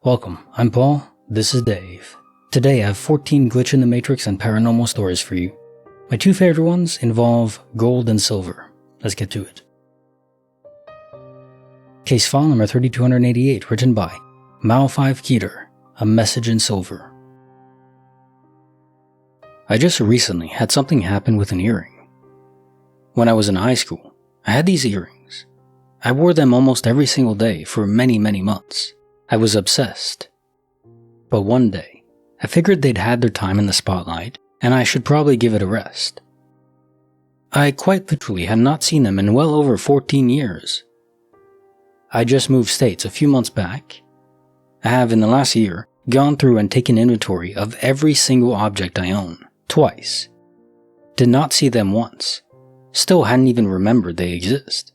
Welcome, I'm Paul, this is Dave. Today I have 14 Glitch in the Matrix and paranormal stories for you. My two favorite ones involve gold and silver. Let's get to it. Case file number 3288, written by Mao 5 Keter, A Message in Silver. I just recently had something happen with an earring. When I was in high school, I had these earrings. I wore them almost every single day for many months. I was obsessed. But one day, I figured they'd had their time in the spotlight, and I should probably give it a rest. I quite literally had not seen them in well over 14 years. I just moved states a few months back. I have, in the last year, gone through and taken inventory of every single object I own, twice. Did not see them once. Still hadn't even remembered they exist.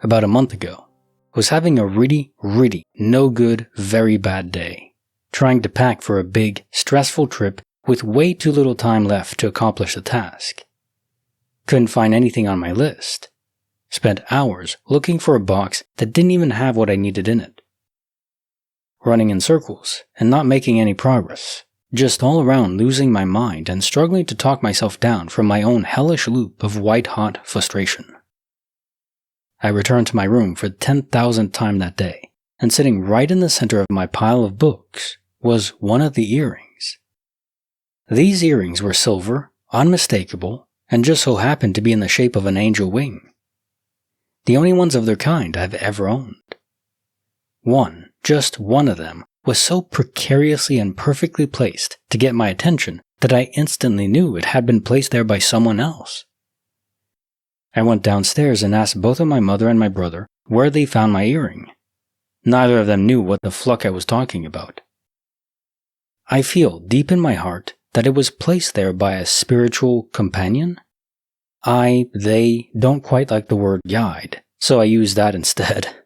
About a month ago, I was having a really no good, very bad day, trying to pack for a big, stressful trip with way too little time left to accomplish the task. Couldn't find anything on my list. Spent hours looking for a box that didn't even have what I needed in it. Running in circles and not making any progress, just all around losing my mind and struggling to talk myself down from my own hellish loop of white-hot frustration. I returned to my room for the 10,000th time that day, and sitting right in the center of my pile of books was one of the earrings. These earrings were silver, unmistakable, and just so happened to be in the shape of an angel wing. The only ones of their kind I've ever owned. Just one of them, was so precariously and perfectly placed to get my attention that I instantly knew it had been placed there by someone else. I went downstairs and asked both of my mother and my brother where they found my earring. Neither of them knew what the fluck I was talking about. I feel deep in my heart that it was placed there by a spiritual companion. They don't quite like the word guide, so I used that instead.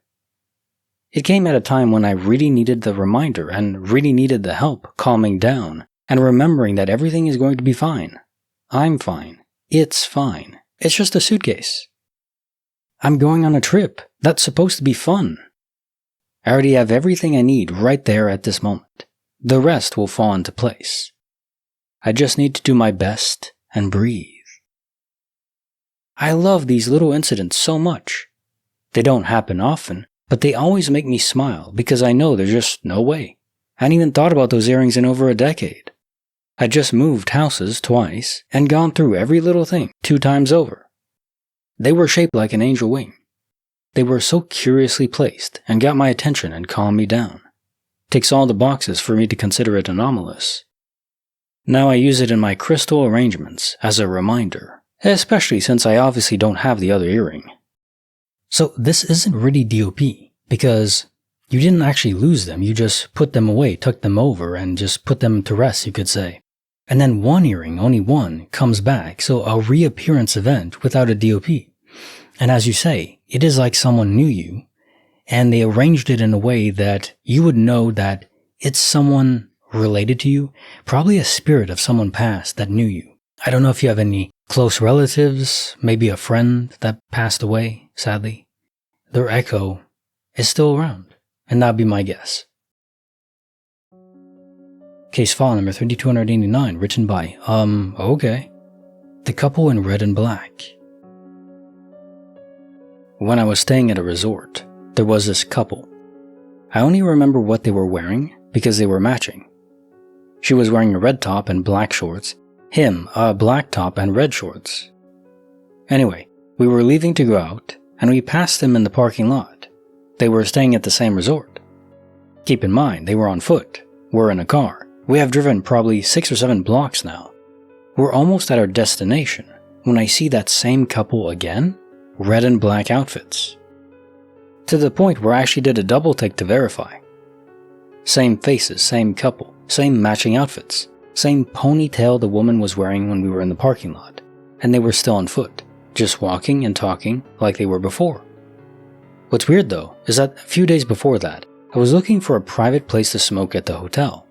It came at a time when I really needed the reminder and really needed the help calming down and remembering that everything is going to be fine. I'm fine. It's fine. It's just a suitcase. I'm going on a trip. That's supposed to be fun. I already have everything I need right there at this moment. The rest will fall into place. I just need to do my best and breathe. I love these little incidents so much. They don't happen often, but they always make me smile because I know there's just no way. I hadn't even thought about those earrings in over a decade. I just moved houses twice and gone through every little thing 2 times over. They were shaped like an angel wing. They were so curiously placed and got my attention and calmed me down. Ticks all the boxes for me to consider it anomalous. Now I use it in my crystal arrangements as a reminder, especially since I obviously don't have the other earring. So this isn't really DOP, because you didn't actually lose them, you just put them away, tucked them over, and just put them to rest, you could say. And then one earring, only one, comes back, so a reappearance event without a DOP. And as you say, it is like someone knew you, and they arranged it in a way that you would know that it's someone related to you, probably a spirit of someone past that knew you. I don't know if you have any close relatives, maybe a friend that passed away, sadly. Their echo is still around, and that'd be my guess. Case file number 3289, written by, okay. The Couple in Red and Black. When I was staying at a resort, there was this couple. I only remember what they were wearing because they were matching. She was wearing a red top and black shorts, him a black top and red shorts. Anyway, we were leaving to go out, and we passed them in the parking lot. They were staying at the same resort. Keep in mind, they were on foot. We're in a car. We have driven probably 6 or 7 blocks now. We're almost at our destination when I see that same couple again, red and black outfits. To the point where I actually did a double take to verify. Same faces, same couple, same matching outfits, same ponytail the woman was wearing when we were in the parking lot, and they were still on foot, just walking and talking like they were before. What's weird though, is that a few days before that, I was looking for a private place to smoke at the hotel.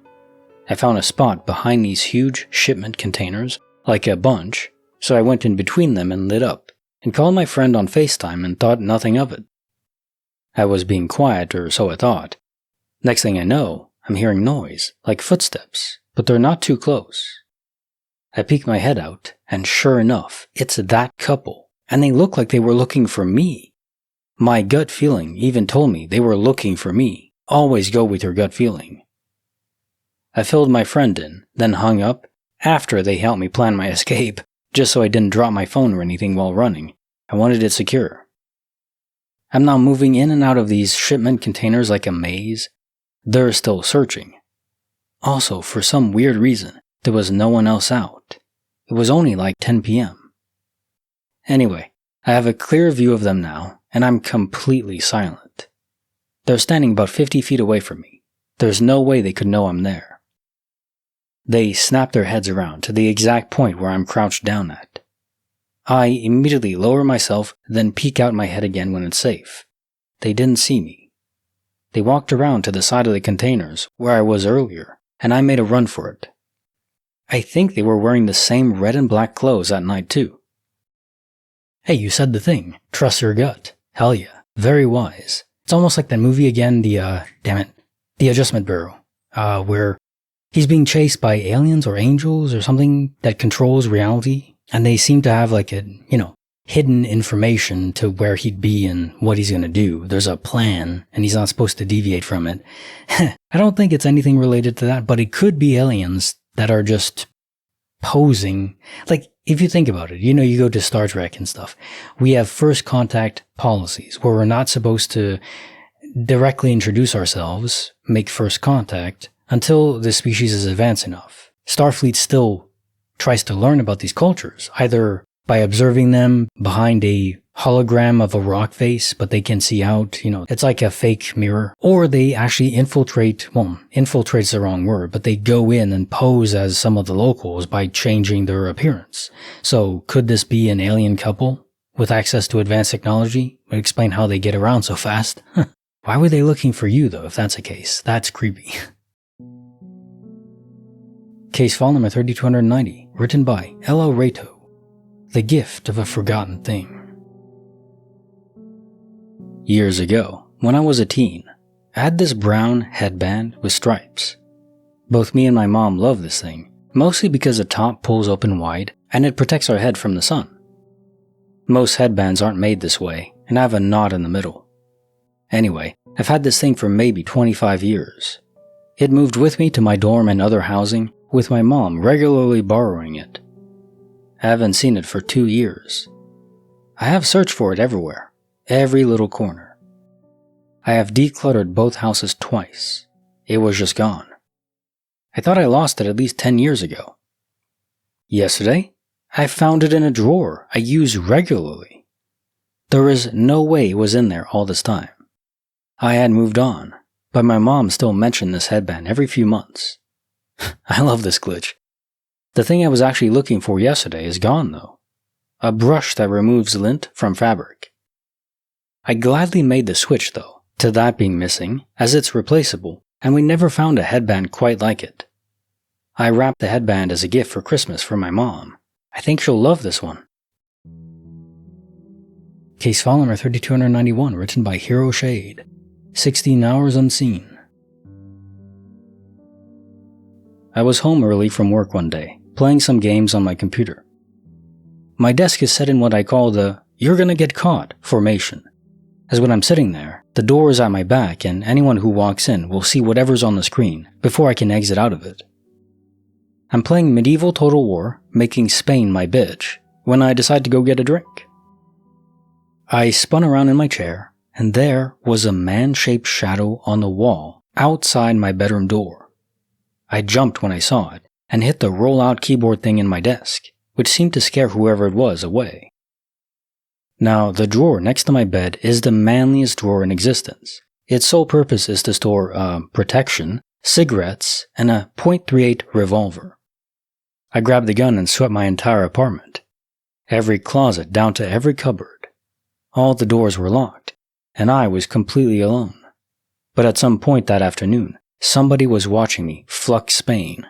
I found a spot behind these huge shipment containers, like a bunch, so I went in between them and lit up, and called my friend on FaceTime and thought nothing of it. I was being quiet, or so I thought. Next thing I know, I'm hearing noise, like footsteps, but they're not too close. I peek my head out, and sure enough, it's that couple, and they look like they were looking for me. My gut feeling even told me they were looking for me. Always go with your gut feeling. I filled my friend in, then hung up, after they helped me plan my escape, just so I didn't drop my phone or anything while running. I wanted it secure. I'm now moving in and out of these shipment containers like a maze. They're still searching. Also, for some weird reason, there was no one else out. It was only like 10 p.m. Anyway, I have a clear view of them now, and I'm completely silent. They're standing about 50 feet away from me. There's no way they could know I'm there. They snap their heads around to the exact point where I'm crouched down at. I immediately lower myself, then peek out my head again when it's safe. They didn't see me. They walked around to the side of the containers, where I was earlier, and I made a run for it. I think they were wearing the same red and black clothes that night too. Hey, you said the thing. Trust your gut. Hell yeah. Very wise. It's almost like that movie again, The Adjustment Bureau, where he's being chased by aliens or angels or something that controls reality, and they seem to have like a, hidden information to where he'd be and what he's gonna do. There's a plan, and he's not supposed to deviate from it. I don't think it's anything related to that, but it could be aliens that are just posing. Like, if you think about it, you go to Star Trek and stuff. We have first contact policies where we're not supposed to directly introduce ourselves, make first contact, until the species is advanced enough. Starfleet still tries to learn about these cultures, either by observing them behind a hologram of a rock face, but they can see out, it's like a fake mirror. Or they actually infiltrate's the wrong word, but they go in and pose as some of the locals by changing their appearance. So could this be an alien couple with access to advanced technology? Would explain how they get around so fast. Why were they looking for you though, if that's the case? That's creepy. Case file number 3290, written by Ella Rato. The Gift of a Forgotten Thing. Years ago, when I was a teen, I had this brown headband with stripes. Both me and my mom love this thing, mostly because the top pulls open wide and it protects our head from the sun. Most headbands aren't made this way, and I have a knot in the middle. Anyway, I've had this thing for maybe 25 years. It moved with me to my dorm and other housing, with my mom regularly borrowing it. I haven't seen it for 2 years. I have searched for it everywhere, every little corner. I have decluttered both houses twice. It was just gone. I thought I lost it at least 10 years ago. Yesterday, I found it in a drawer I use regularly. There is no way it was in there all this time. I had moved on, but my mom still mentioned this headband every few months. I love this glitch. The thing I was actually looking for yesterday is gone though. A brush that removes lint from fabric. I gladly made the switch though, to that being missing, as it's replaceable, and we never found a headband quite like it. I wrapped the headband as a gift for Christmas for my mom. I think she'll love this one. Case file number 3291, written by Hero Shade. 16 Hours Unseen. I was home early from work one day, playing some games on my computer. My desk is set in what I call the "you're gonna get caught" formation, as when I'm sitting there, the door is at my back and anyone who walks in will see whatever's on the screen before I can exit out of it. I'm playing Medieval Total War, making Spain my bitch, when I decide to go get a drink. I spun around in my chair, and there was a man-shaped shadow on the wall outside my bedroom door. I jumped when I saw it, and hit the roll-out keyboard thing in my desk, which seemed to scare whoever it was away. Now, the drawer next to my bed is the manliest drawer in existence. Its sole purpose is to store protection, cigarettes, and a .38 revolver. I grabbed the gun and swept my entire apartment. Every closet down to every cupboard. All the doors were locked, and I was completely alone. But at some point that afternoon, somebody was watching me flux Spain.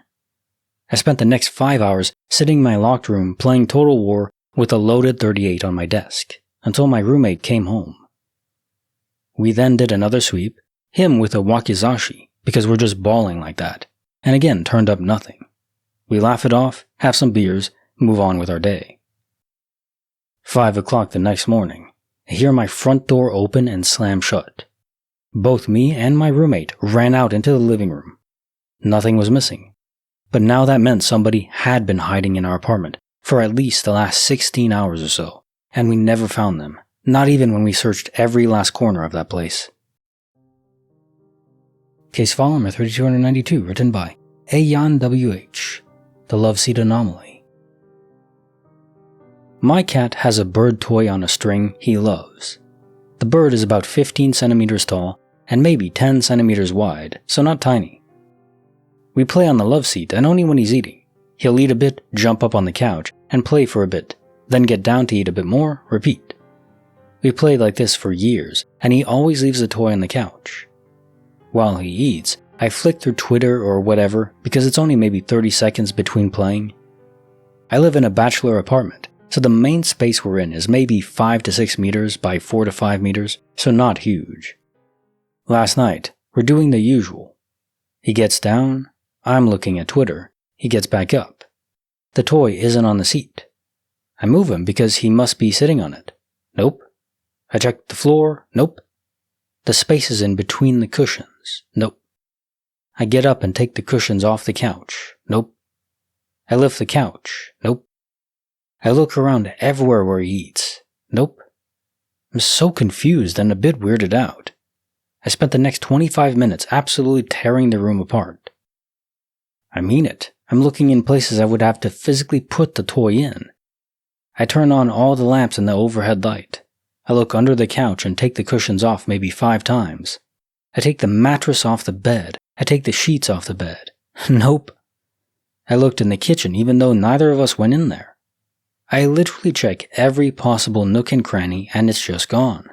I spent the next 5 hours sitting in my locked room playing Total War with a loaded .38 on my desk, until my roommate came home. We then did another sweep, him with a wakizashi because we're just bawling like that, and again turned up nothing. We laugh it off, have some beers, move on with our day. 5 o'clock the next morning, I hear my front door open and slam shut. Both me and my roommate ran out into the living room. Nothing was missing, but now that meant somebody had been hiding in our apartment for at least the last 16 hours or so, and we never found them, not even when we searched every last corner of that place. Case file number 3292, written by Ayan WH, the Loveseat Anomaly. My cat has a bird toy on a string he loves. The bird is about 15 centimeters tall and maybe 10 centimeters wide, so not tiny. We play on the Loveseat and only when he's eating. He'll eat a bit, jump up on the couch, and play for a bit, then get down to eat a bit more, repeat. We played like this for years, and he always leaves the toy on the couch. While he eats, I flick through Twitter or whatever because it's only maybe 30 seconds between playing. I live in a bachelor apartment, so the main space we're in is maybe 5 to 6 meters by 4 to 5 meters, so not huge. Last night, we're doing the usual. He gets down, I'm looking at Twitter, he gets back up. The toy isn't on the seat. I move him because he must be sitting on it. Nope. I check the floor. Nope. The spaces in between the cushions. Nope. I get up and take the cushions off the couch. Nope. I lift the couch. Nope. I look around everywhere where he eats. Nope. I'm so confused and a bit weirded out. I spent the next 25 minutes absolutely tearing the room apart. I mean it. I'm looking in places I would have to physically put the toy in. I turn on all the lamps in the overhead light. I look under the couch and take the cushions off maybe 5 times. I take the mattress off the bed. I take the sheets off the bed. Nope. I looked in the kitchen even though neither of us went in there. I literally check every possible nook and cranny and it's just gone.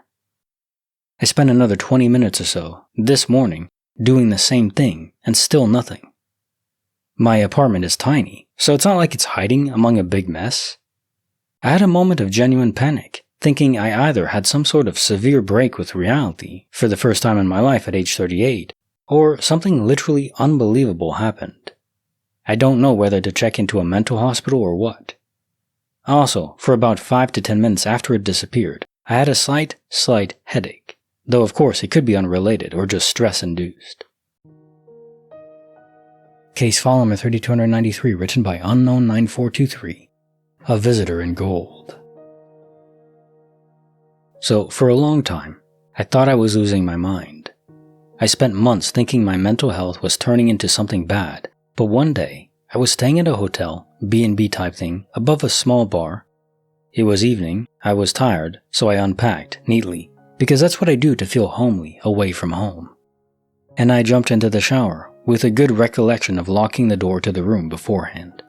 I spent another 20 minutes or so, this morning, doing the same thing and still nothing. My apartment is tiny, so it's not like it's hiding among a big mess. I had a moment of genuine panic, thinking I either had some sort of severe break with reality for the first time in my life at age 38, or something literally unbelievable happened. I don't know whether to check into a mental hospital or what. Also, for about 5 to 10 minutes after it disappeared, I had a slight headache, though of course it could be unrelated or just stress-induced. Case file number 3293, written by Unknown9423, a visitor in gold. So, for a long time, I thought I was losing my mind. I spent months thinking my mental health was turning into something bad, but one day, I was staying at a hotel, B&B type thing, above a small bar. It was evening, I was tired, so I unpacked, neatly, because that's what I do to feel homely, away from home. And I jumped into the shower, with a good recollection of locking the door to the room beforehand.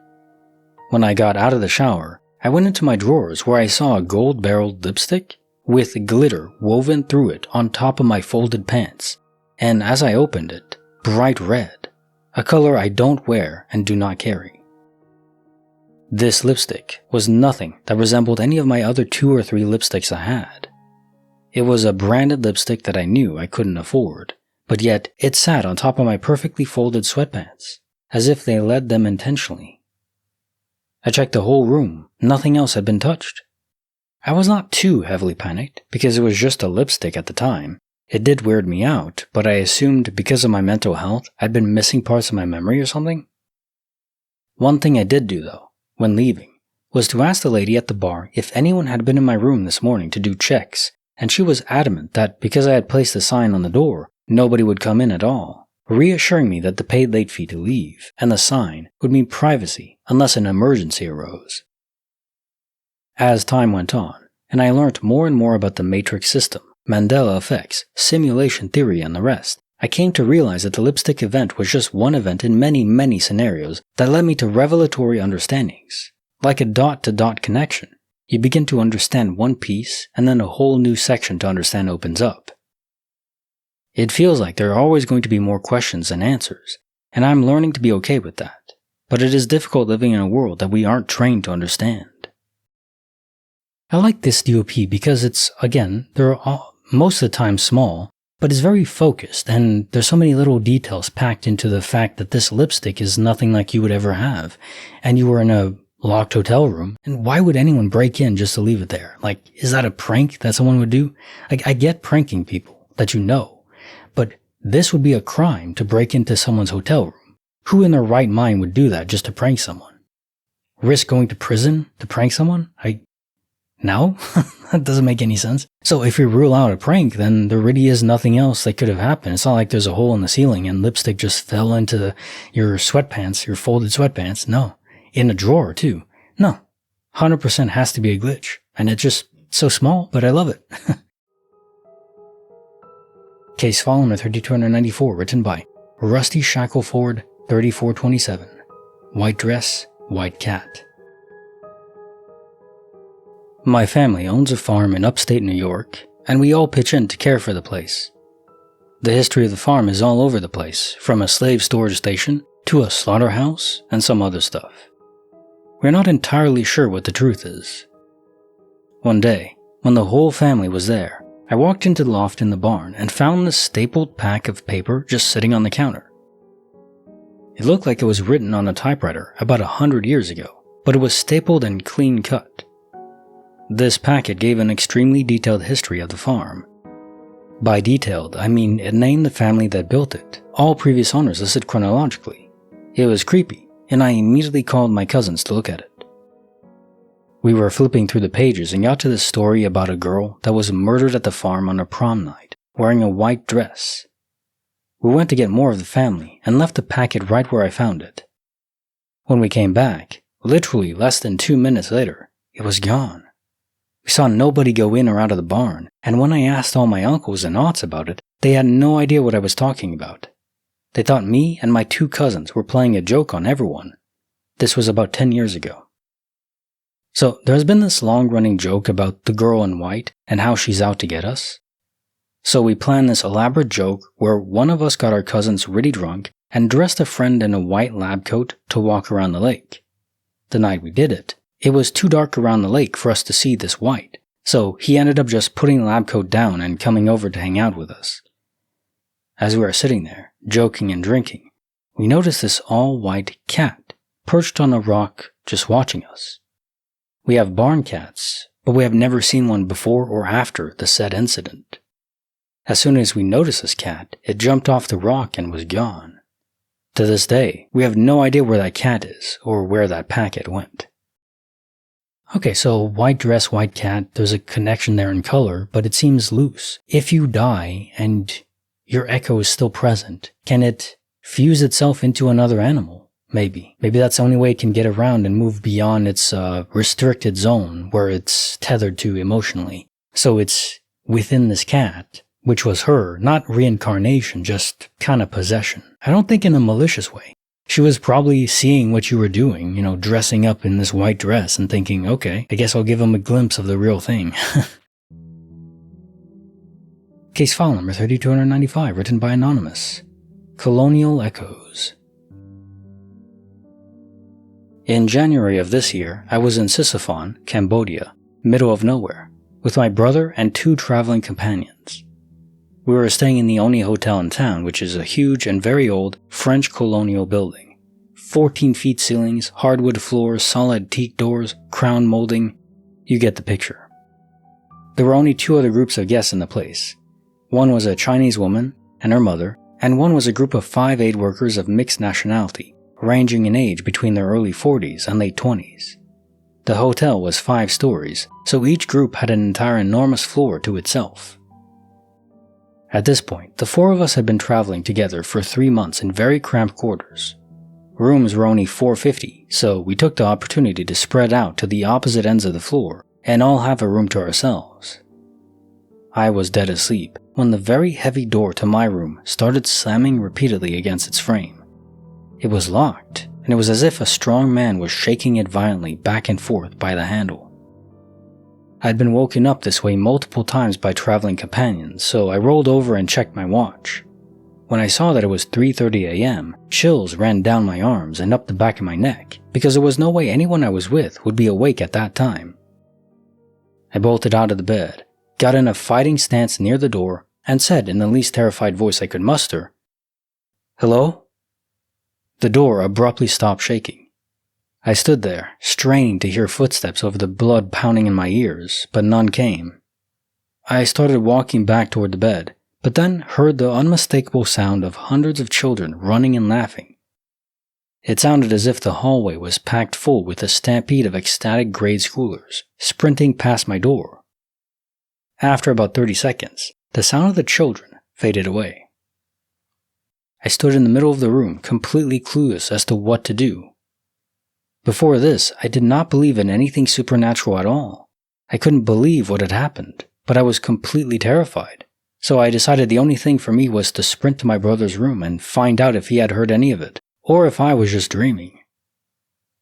When I got out of the shower, I went into my drawers where I saw a gold-barreled lipstick with glitter woven through it on top of my folded pants, and as I opened it, bright red, a color I don't wear and do not carry. This lipstick was nothing that resembled any of my other 2 or 3 lipsticks I had. It was a branded lipstick that I knew I couldn't afford, but yet it sat on top of my perfectly folded sweatpants, as if they led them intentionally. I checked the whole room, nothing else had been touched. I was not too heavily panicked, because it was just a lipstick at the time. It did weird me out, but I assumed because of my mental health, I'd been missing parts of my memory or something. One thing I did do though, when leaving, was to ask the lady at the bar if anyone had been in my room this morning to do checks, and she was adamant that because I had placed a sign on the door, nobody would come in at all, reassuring me that the paid late fee to leave and the sign would mean privacy unless an emergency arose. As time went on, and I learnt more and more about the matrix system, Mandela effects, simulation theory, and the rest, I came to realize that the lipstick event was just one event in many, many scenarios that led me to revelatory understandings. Like a dot-to-dot connection, you begin to understand one piece, and then a whole new section to understand opens up. It feels like there are always going to be more questions than answers, and I'm learning to be okay with that. But it is difficult living in a world that we aren't trained to understand. I like this DOP because it's, again, they're most of the time small, but it's very focused, and there's so many little details packed into the fact that this lipstick is nothing like you would ever have, and you were in a locked hotel room, and why would anyone break in just to leave it there? Like, is that a prank that someone would do? Like, I get pranking people that you know, but this would be a crime to break into someone's hotel room. Who in their right mind would do that just to prank someone? Risk going to prison to prank someone? No? That doesn't make any sense. So if you rule out a prank, then there really is nothing else that could have happened. It's not like there's a hole in the ceiling and lipstick just fell into your sweatpants, your folded sweatpants. No. In a drawer, too. No. 100% has to be a glitch. And it's just so small, but I love it. Case file number 3294, written by Rusty Shackleford, 3427. White dress, white cat. My family owns a farm in upstate New York, and we all pitch in to care for the place. The history of the farm is all over the place, from a slave storage station to a slaughterhouse and some other stuff. We're not entirely sure what the truth is. One day, when the whole family was there, I walked into the loft in the barn and found this stapled pack of paper just sitting on the counter. It looked like it was written on a typewriter about 100 years ago, but it was stapled and clean cut. This packet gave an extremely detailed history of the farm. By detailed, I mean it named the family that built it, all previous owners listed chronologically. It was creepy, and I immediately called my cousins to look at it. We were flipping through the pages and got to this story about a girl that was murdered at the farm on a prom night, wearing a white dress. We went to get more of the family and left the packet right where I found it. When we came back, literally less than 2 minutes later, it was gone. We saw nobody go in or out of the barn, and when I asked all my uncles and aunts about it, they had no idea what I was talking about. They thought me and my 2 cousins were playing a joke on everyone. This was about 10 years ago. So there's been this long-running joke about the girl in white and how she's out to get us. So we planned this elaborate joke where one of us got our cousins really drunk and dressed a friend in a white lab coat to walk around the lake. The night we did it, it was too dark around the lake for us to see this white, so he ended up just putting the lab coat down and coming over to hang out with us. As we were sitting there, joking and drinking, we noticed this all-white cat perched on a rock just watching us. We have barn cats, but we have never seen one before or after the said incident. As soon as we noticed this cat, it jumped off the rock and was gone. To this day, we have no idea where that cat is or where that packet went. Okay, so white dress, white cat, there's a connection there in color, but it seems loose. If you die and your echo is still present, can it fuse itself into another animal? Maybe. Maybe that's the only way it can get around and move beyond its restricted zone where it's tethered to emotionally. So it's within this cat, which was her, not reincarnation, just kind of possession. I don't think in a malicious way. She was probably seeing what you were doing, dressing up in this white dress and thinking, okay, I guess I'll give him a glimpse of the real thing. Case file number 3295, written by Anonymous. Colonial Echoes. In January of this year, I was in Sisophon, Cambodia, middle of nowhere, with my brother and 2 traveling companions. We were staying in the only hotel in town, which is a huge and very old French colonial building. 14 feet ceilings, hardwood floors, solid teak doors, crown molding. You get the picture. There were only 2 other groups of guests in the place. One was a Chinese woman and her mother, and one was a group of 5 aid workers of mixed nationality, ranging in age between their early 40s and late 20s. The hotel was 5 stories, so each group had an entire enormous floor to itself. At this point, the 4 of us had been traveling together for 3 months in very cramped quarters. Rooms were only $4.50, so we took the opportunity to spread out to the opposite ends of the floor and all have a room to ourselves. I was dead asleep when the very heavy door to my room started slamming repeatedly against its frame. It was locked, and it was as if a strong man was shaking it violently back and forth by the handle. I had been woken up this way multiple times by traveling companions, so I rolled over and checked my watch. When I saw that it was 3:30 a.m., chills ran down my arms and up the back of my neck, because there was no way anyone I was with would be awake at that time. I bolted out of the bed, got in a fighting stance near the door, and said in the least terrified voice I could muster, "Hello?" The door abruptly stopped shaking. I stood there, straining to hear footsteps over the blood pounding in my ears, but none came. I started walking back toward the bed, but then heard the unmistakable sound of hundreds of children running and laughing. It sounded as if the hallway was packed full with a stampede of ecstatic grade schoolers, sprinting past my door. After about 30 seconds, the sound of the children faded away. I stood in the middle of the room, completely clueless as to what to do. Before this, I did not believe in anything supernatural at all. I couldn't believe what had happened, but I was completely terrified. So I decided the only thing for me was to sprint to my brother's room and find out if he had heard any of it, or if I was just dreaming.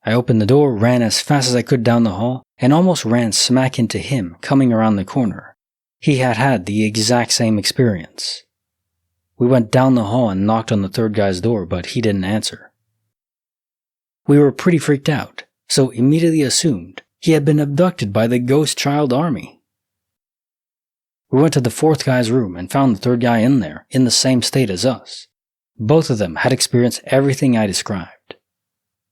I opened the door, ran as fast as I could down the hall, and almost ran smack into him coming around the corner. He had had the exact same experience. We went down the hall and knocked on the third guy's door, but he didn't answer. We were pretty freaked out, so immediately assumed he had been abducted by the Ghost Child Army. We went to the fourth guy's room and found the third guy in there, in the same state as us. Both of them had experienced everything I described.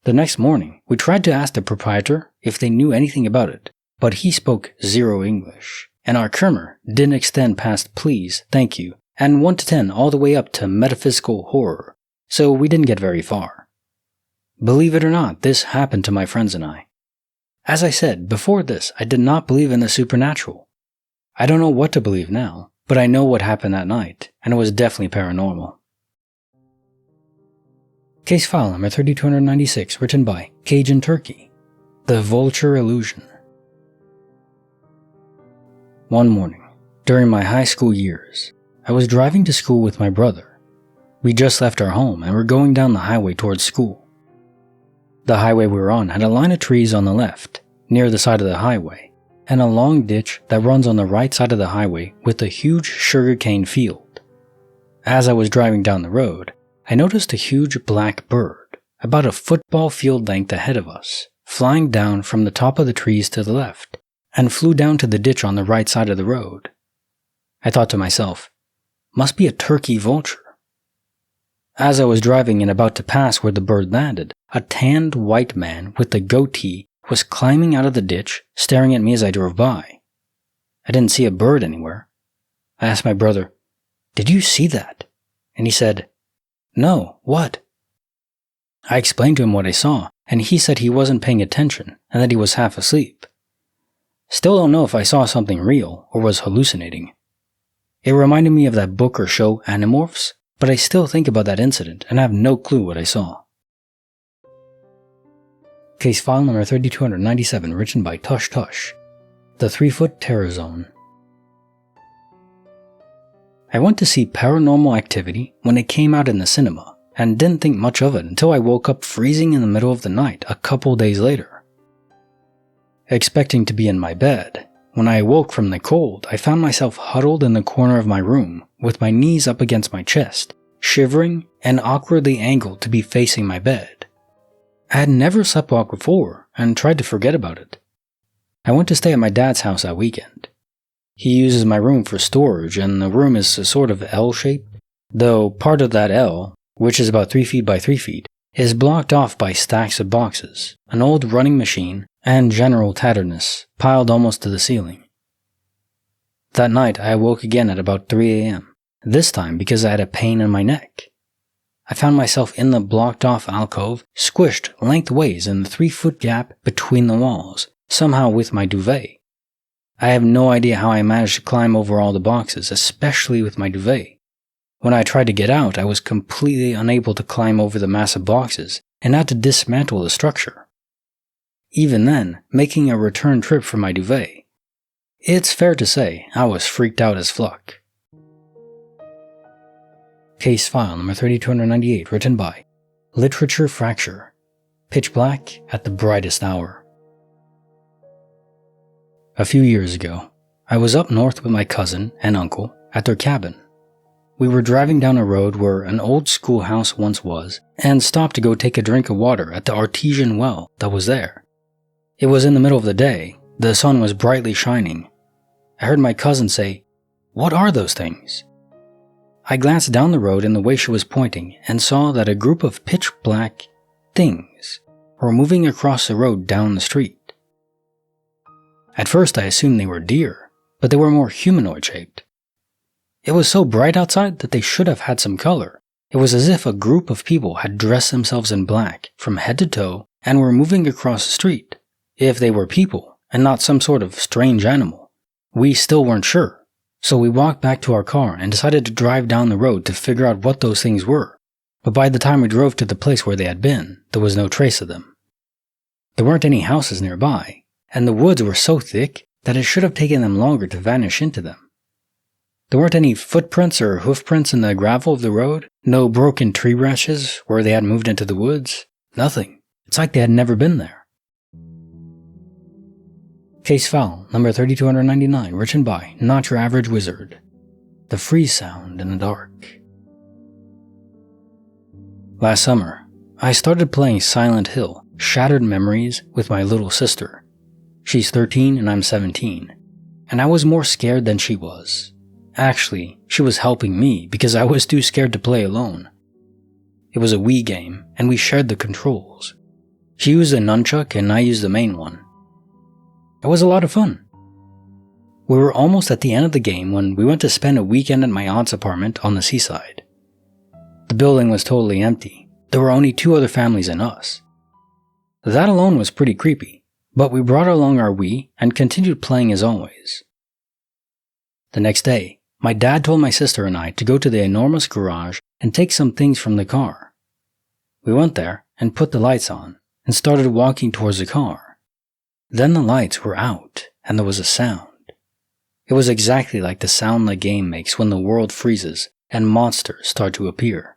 The next morning, we tried to ask the proprietor if they knew anything about it, but he spoke zero English, and our grammar didn't extend past please, thank you, and 1 to 10 all the way up to metaphysical horror, so we didn't get very far. Believe it or not, this happened to my friends and I. As I said, before this, I did not believe in the supernatural. I don't know what to believe now, but I know what happened that night, and it was definitely paranormal. Case file number 3296, written by Cajun Turkey. The Vulture Illusion. One morning, during my high school years, I was driving to school with my brother. We just left our home and were going down the highway towards school. The highway we were on had a line of trees on the left, near the side of the highway, and a long ditch that runs on the right side of the highway with a huge sugarcane field. As I was driving down the road, I noticed a huge black bird, about a football field length ahead of us, flying down from the top of the trees to the left, and flew down to the ditch on the right side of the road. I thought to myself, must be a turkey vulture. As I was driving and about to pass where the bird landed, a tanned white man with a goatee was climbing out of the ditch, staring at me as I drove by. I didn't see a bird anywhere. I asked my brother, "Did you see that?" And he said, "No, what?" I explained to him what I saw, and he said he wasn't paying attention and that he was half asleep. Still don't know if I saw something real or was hallucinating. It reminded me of that book or show Animorphs, but I still think about that incident and have no clue what I saw. Case file number 3297, written by Tush Tush. The 3-Foot Terror Zone. I went to see Paranormal Activity when it came out in the cinema, and didn't think much of it until I woke up freezing in the middle of the night a couple days later. Expecting to be in my bed, when I awoke from the cold, I found myself huddled in the corner of my room, with my knees up against my chest, shivering and awkwardly angled to be facing my bed. I had never slept well before, and tried to forget about it. I went to stay at my dad's house that weekend. He uses my room for storage, and the room is a sort of L-shaped, though part of that L, which is about 3 feet by 3 feet, is blocked off by stacks of boxes, an old running machine, and general tatteredness, piled almost to the ceiling. That night I awoke again at about 3 a.m., this time because I had a pain in my neck. I found myself in the blocked-off alcove, squished lengthways in the 3-foot gap between the walls, somehow with my duvet. I have no idea how I managed to climb over all the boxes, especially with my duvet. When I tried to get out, I was completely unable to climb over the massive boxes, and had to dismantle the structure. Even then, making a return trip for my duvet, it's fair to say I was freaked out as fuck. Case file number 3298, written by Literature Fracture. Pitch black at the brightest hour. A few years ago, I was up north with my cousin and uncle at their cabin. We were driving down a road where an old schoolhouse once was, and stopped to go take a drink of water at the artesian well that was there. It was in the middle of the day. The sun was brightly shining. I heard my cousin say, "What are those things?" I glanced down the road in the way she was pointing and saw that a group of pitch-black things were moving across the road down the street. At first I assumed they were deer, but they were more humanoid-shaped. It was so bright outside that they should have had some color. It was as if a group of people had dressed themselves in black from head to toe and were moving across the street. If they were people and not some sort of strange animal, we still weren't sure. So we walked back to our car and decided to drive down the road to figure out what those things were. But by the time we drove to the place where they had been, there was no trace of them. There weren't any houses nearby, and the woods were so thick that it should have taken them longer to vanish into them. There weren't any footprints or hoofprints in the gravel of the road, no broken tree branches where they had moved into the woods, nothing. It's like they had never been there. Case file number 3299, written by Not Your Average Wizard. The freeze sound in the dark. Last summer, I started playing Silent Hill, Shattered Memories with my little sister. She's 13 and I'm 17, and I was more scared than she was. Actually, she was helping me because I was too scared to play alone. It was a Wii game, and we shared the controls. She used a nunchuck and I used the main one. It was a lot of fun. We were almost at the end of the game when we went to spend a weekend at my aunt's apartment on the seaside. The building was totally empty. There were only 2 other families and us. That alone was pretty creepy, but we brought along our Wii and continued playing as always. The next day, my dad told my sister and I to go to the enormous garage and take some things from the car. We went there and put the lights on and started walking towards the car. Then the lights were out and there was a sound. It was exactly like the sound the game makes when the world freezes and monsters start to appear.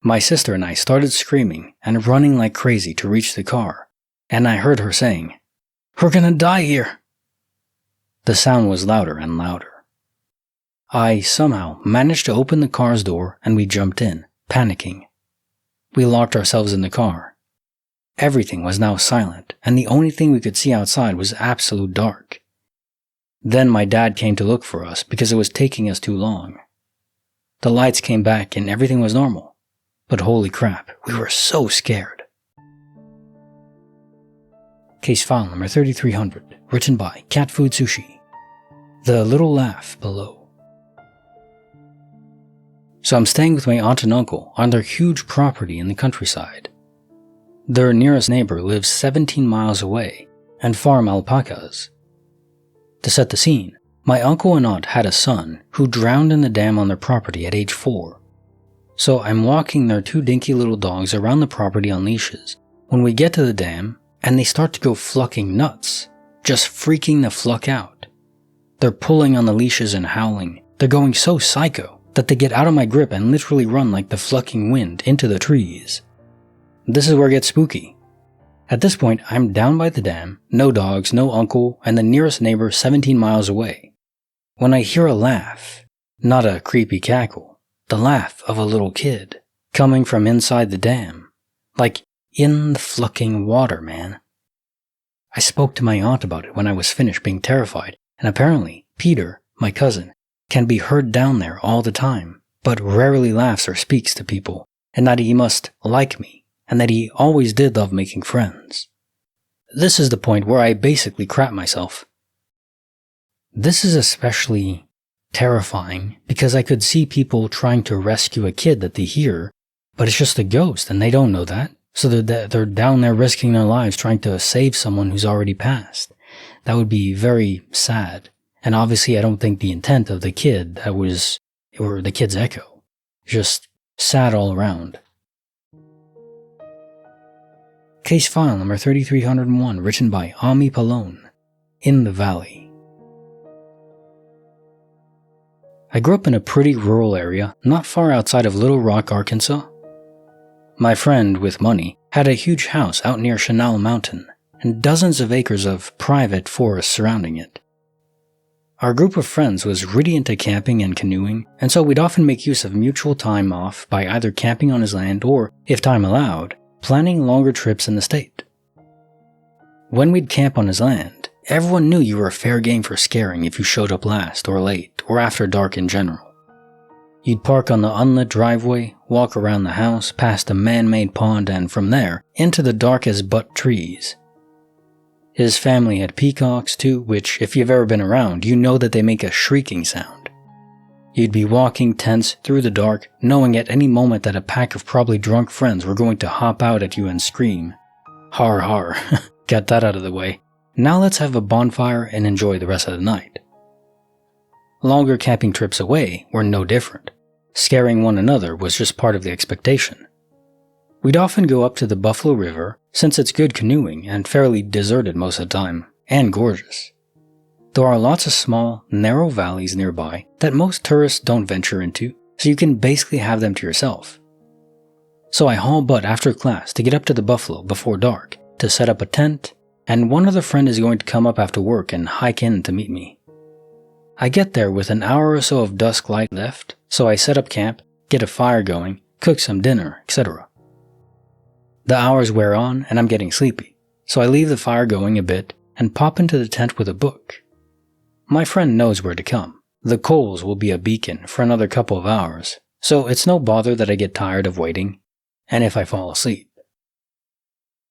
My sister and I started screaming and running like crazy to reach the car, and I heard her saying, "We're gonna die here." The sound was louder and louder. I somehow managed to open the car's door and we jumped in, panicking. We locked ourselves in the car. Everything was now silent, and the only thing we could see outside was absolute dark. Then my dad came to look for us because it was taking us too long. The lights came back and everything was normal. But holy crap, we were so scared. Case file number 3300, written by Cat Food Sushi. The Little Laugh Below. So I'm staying with my aunt and uncle on their huge property in the countryside. Their nearest neighbor lives 17 miles away and farm alpacas. To set the scene, my uncle and aunt had a son who drowned in the dam on their property at age 4. So I'm walking their 2 dinky little dogs around the property on leashes when we get to the dam and they start to go flucking nuts, just freaking the fluck out. They're pulling on the leashes and howling. They're going so psycho that they get out of my grip and literally run like the flucking wind into the trees. This is where it gets spooky. At this point, I'm down by the dam, no dogs, no uncle, and the nearest neighbor 17 miles away. When I hear a laugh, not a creepy cackle, the laugh of a little kid, coming from inside the dam, like in the flucking water, man. I spoke to my aunt about it when I was finished being terrified, and apparently Peter, my cousin, can be heard down there all the time, but rarely laughs or speaks to people, and that he must like me, and that he always did love making friends. This is the point where I basically crap myself. This is especially terrifying because I could see people trying to rescue a kid that they hear, but it's just a ghost and they don't know that. So they're down there risking their lives trying to save someone who's already passed. That would be very sad. And obviously I don't think the intent of the kid or the kid's echo. Just sad all around. Case file number 3301, written by Ami Palone. In the Valley. I grew up in a pretty rural area, not far outside of Little Rock, Arkansas. My friend, with money, had a huge house out near Chenal Mountain, and dozens of acres of private forest surrounding it. Our group of friends was really into camping and canoeing, and so we'd often make use of mutual time off by either camping on his land or, if time allowed, planning longer trips in the state. When we'd camp on his land, everyone knew you were fair game for scaring if you showed up last or late or after dark in general. You'd park on the unlit driveway, walk around the house, past a man-made pond, and from there, into the darkest butt trees. His family had peacocks too, which, if you've ever been around, you know that they make a shrieking sound. You'd be walking tense through the dark, knowing at any moment that a pack of probably drunk friends were going to hop out at you and scream. Har har, got that out of the way. Now let's have a bonfire and enjoy the rest of the night. Longer camping trips away were no different. Scaring one another was just part of the expectation. We'd often go up to the Buffalo River, since it's good canoeing and fairly deserted most of the time, and gorgeous. There are lots of small, narrow valleys nearby that most tourists don't venture into, so you can basically have them to yourself. So I haul butt after class to get up to the Buffalo before dark, to set up a tent, and one other friend is going to come up after work and hike in to meet me. I get there with an hour or so of dusk light left, so I set up camp, get a fire going, cook some dinner, etc. The hours wear on and I'm getting sleepy, so I leave the fire going a bit and pop into the tent with a book. My friend knows where to come. The coals will be a beacon for another couple of hours, so it's no bother that I get tired of waiting, and if I fall asleep.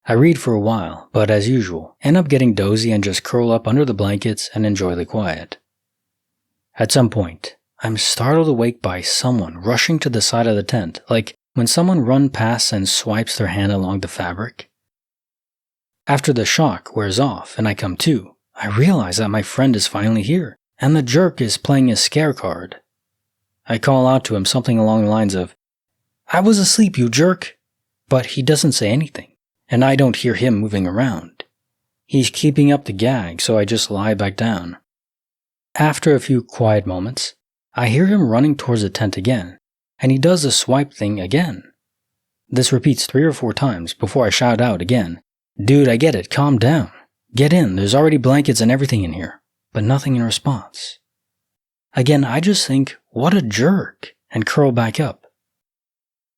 I read for a while, but as usual, end up getting dozy and just curl up under the blankets and enjoy the quiet. At some point, I'm startled awake by someone rushing to the side of the tent, like when someone runs past and swipes their hand along the fabric. After the shock wears off and I come to, I realize that my friend is finally here, and the jerk is playing a scare card. I call out to him something along the lines of, "I was asleep, you jerk!" But he doesn't say anything, and I don't hear him moving around. He's keeping up the gag, so I just lie back down. After a few quiet moments, I hear him running towards the tent again, and he does the swipe thing again. This repeats 3 or 4 times before I shout out again, "Dude, I get it, calm down. Get in, there's already blankets and everything in here," but nothing in response. Again, I just think, what a jerk, and curl back up.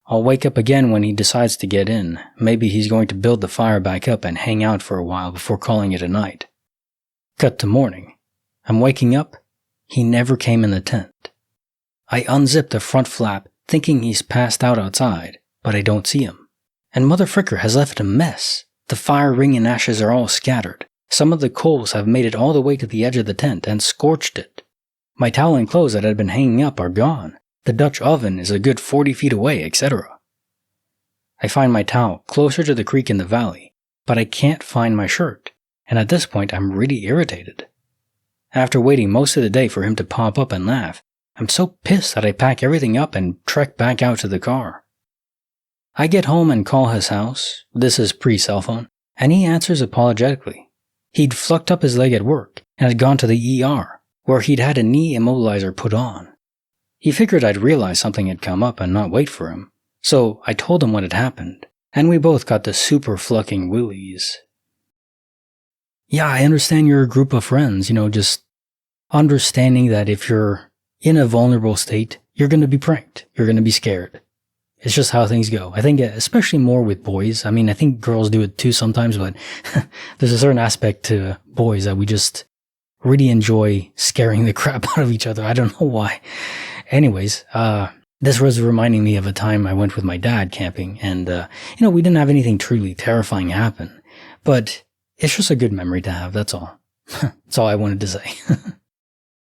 I'll wake up again when he decides to get in. Maybe he's going to build the fire back up and hang out for a while before calling it a night. Cut to morning. I'm waking up. He never came in the tent. I unzip the front flap, thinking he's passed out outside, but I don't see him. And Mother Fricker has left a mess. The fire ring and ashes are all scattered. Some of the coals have made it all the way to the edge of the tent and scorched it. My towel and clothes that had been hanging up are gone. The Dutch oven is a good 40 feet away, etc. I find my towel closer to the creek in the valley, but I can't find my shirt, and at this point I'm really irritated. After waiting most of the day for him to pop up and laugh, I'm so pissed that I pack everything up and trek back out to the car. I get home and call his house, this is pre-cell phone, and he answers apologetically. He'd flucked up his leg at work and had gone to the ER, where he'd had a knee immobilizer put on. He figured I'd realize something had come up and not wait for him, so I told him what had happened, and we both got the super flucking willies. Yeah, I understand you're a group of friends, just understanding that if you're in a vulnerable state, you're going to be pranked. You're going to be scared. It's just how things go. I think especially more with boys. I mean, I think girls do it too sometimes, but there's a certain aspect to boys that we just really enjoy scaring the crap out of each other. I don't know why. Anyways, this was reminding me of a time I went with my dad camping, and, we didn't have anything truly terrifying happen, but it's just a good memory to have, that's all. That's all I wanted to say.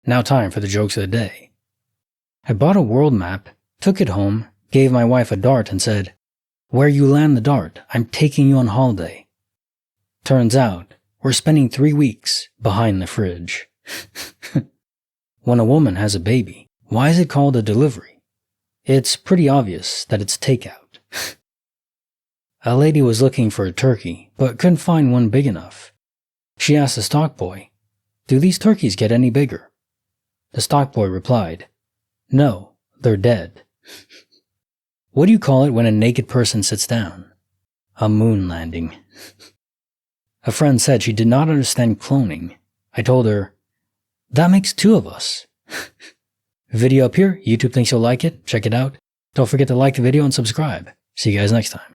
Now time for the jokes of the day. I bought a world map, took it home, gave my wife a dart and said, "Where you land the dart, I'm taking you on holiday." Turns out, we're spending 3 weeks behind the fridge. When a woman has a baby, why is it called a delivery? It's pretty obvious that it's takeout. A lady was looking for a turkey, but couldn't find one big enough. She asked the stock boy, "Do these turkeys get any bigger?" The stock boy replied, "No, they're dead." What do you call it when a naked person sits down? A moon landing. A friend said she did not understand cloning. I told her, "That makes 2 of us." Video up here. YouTube thinks you'll like it. Check it out. Don't forget to like the video and subscribe. See you guys next time.